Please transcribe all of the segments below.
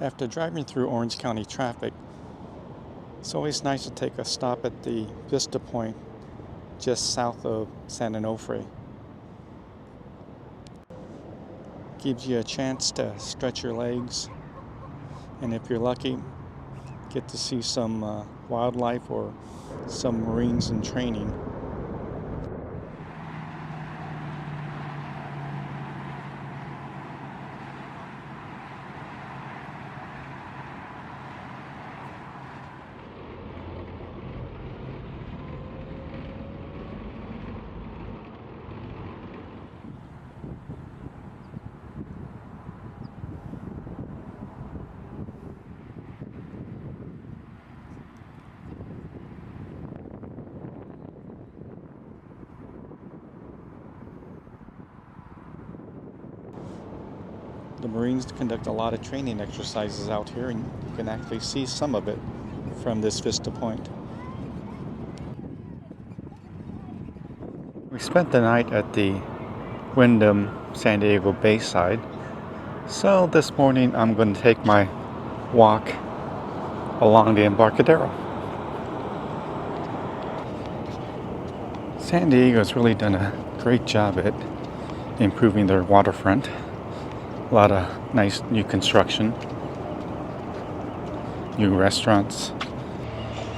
After driving through Orange County traffic, it's always nice to take a stop at the Vista point just south of San Onofre. Gives you a chance to stretch your legs, and if you're lucky, get to see some wildlife or some Marines in training. The Marines conduct a lot of training exercises out here, and you can actually see some of it from this Vista point. We spent the night at the Wyndham San Diego Bayside, so this morning I'm going to take my walk along the Embarcadero. San Diego's really done a great job at improving their waterfront. A lot of nice new construction, new restaurants.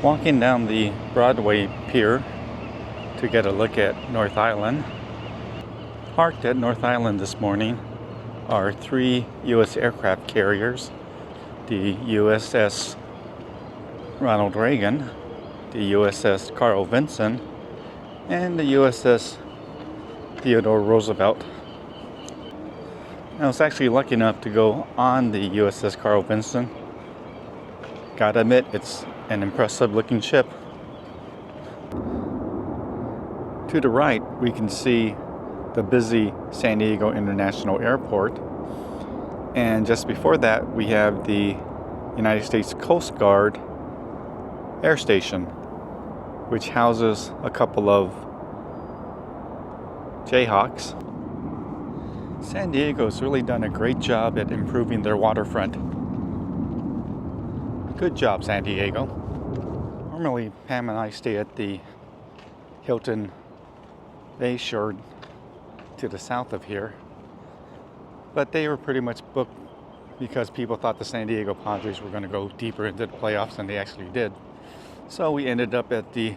Walking down the Broadway Pier to get a look at North Island. Parked at North Island this morning are 3 U.S. aircraft carriers: the USS Ronald Reagan, the USS Carl Vinson, and the USS Theodore Roosevelt. I was actually lucky enough to go on the USS Carl Vinson. Gotta admit, it's an impressive looking ship. To the right, we can see the busy San Diego International Airport. And just before that, we have the United States Coast Guard Air Station, which houses a couple of Jayhawks. San Diego's really done a great job at improving their waterfront. Good job, San Diego. Normally, Pam and I stay at the Hilton Bayshore to the south of here, but they were pretty much booked because people thought the San Diego Padres were going to go deeper into the playoffs than they actually did. So we ended up at the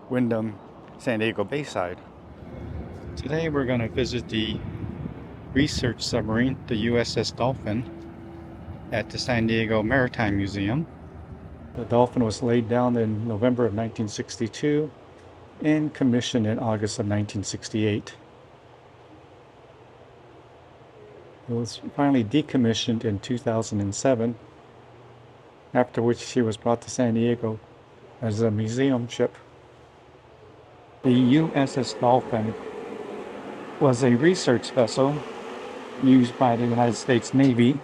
Wyndham San Diego Bayside. Today we're going to visit the research submarine, the USS Dolphin, at the San Diego Maritime Museum. The Dolphin was laid down in November of 1962 and commissioned in August of 1968. It was finally decommissioned in 2007, after which she was brought to San Diego as a museum ship. The USS Dolphin was a research vessel used by the United States Navy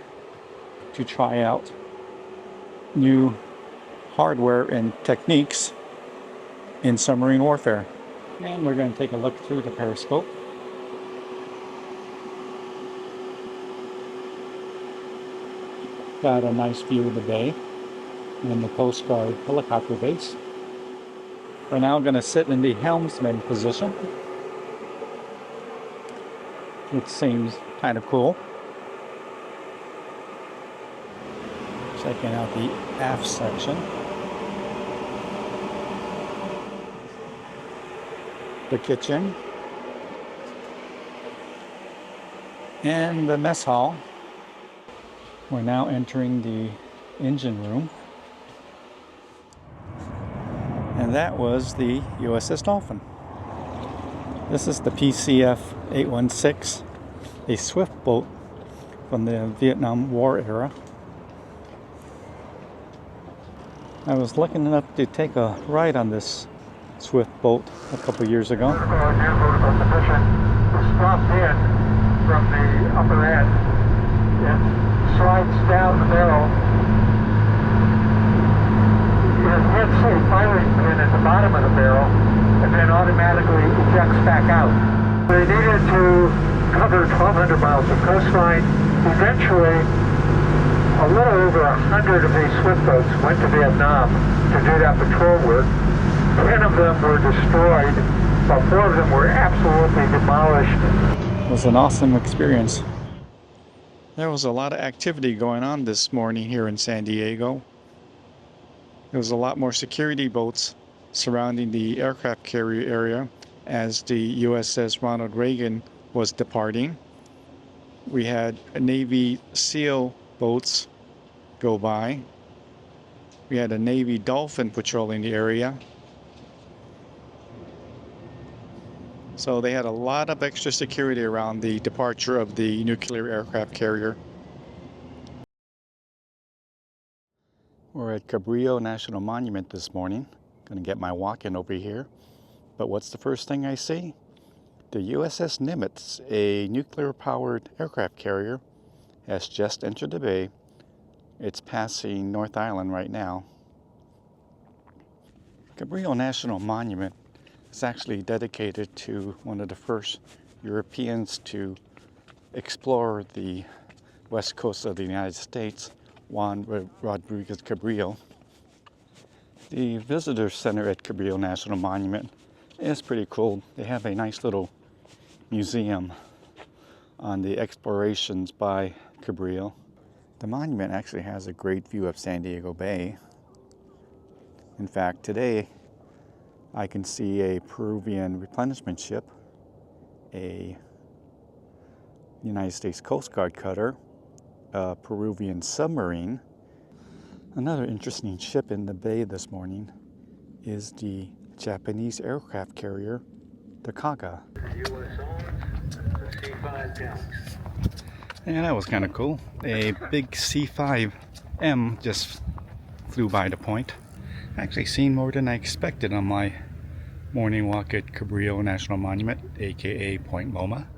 to try out new hardware and techniques in submarine warfare. And we're going to take a look through the periscope. Got a nice view of the bay and the Coast Guard helicopter base. We're now going to sit in the helmsman position, which seems kind of cool. Checking out the aft section. The kitchen. And the mess hall. We're now entering the engine room. And that was the USS Dolphin. This is the PCF 816, a swift boat from the Vietnam War era. I was lucky enough to take a ride on this swift boat a couple years ago. The position was dropped in from the upper end. It slides down the barrel. It hits a firing pin at the bottom of the barrel and then automatically ejects back out. They needed to cover 1,200 miles of coastline. Eventually, A little over 100 of these swift boats went to Vietnam to do that patrol work. 10 of them were destroyed, while 4 of them were absolutely demolished. It was an awesome experience. There was a lot of activity going on this morning here in San Diego. There was a lot more security boats surrounding the aircraft carrier area as the USS Ronald Reagan was departing. We had Navy SEAL boats go by. We had a Navy Dolphin patrolling the area. So they had a lot of extra security around the departure of the nuclear aircraft carrier. We're at Cabrillo National Monument this morning. Gonna get my walk in over here. But what's the first thing I see? The USS Nimitz, a nuclear-powered aircraft carrier, has just entered the bay. It's passing North Island right now. Cabrillo National Monument is actually dedicated to one of the first Europeans to explore the west coast of the United States, Juan Rodriguez Cabrillo. The visitor center at Cabrillo National Monument is pretty cool. They have a nice little museum on the explorations by Cabrillo. The monument actually has a great view of San Diego Bay. In fact, today I can see a Peruvian replenishment ship, a United States Coast Guard cutter, a Peruvian submarine. Another interesting ship in the bay this morning is the Japanese aircraft carrier, the Kaga. And that was kind of cool. A big C5M just flew by the point. Actually seen more than I expected on my morning walk at Cabrillo National Monument, aka Point Loma.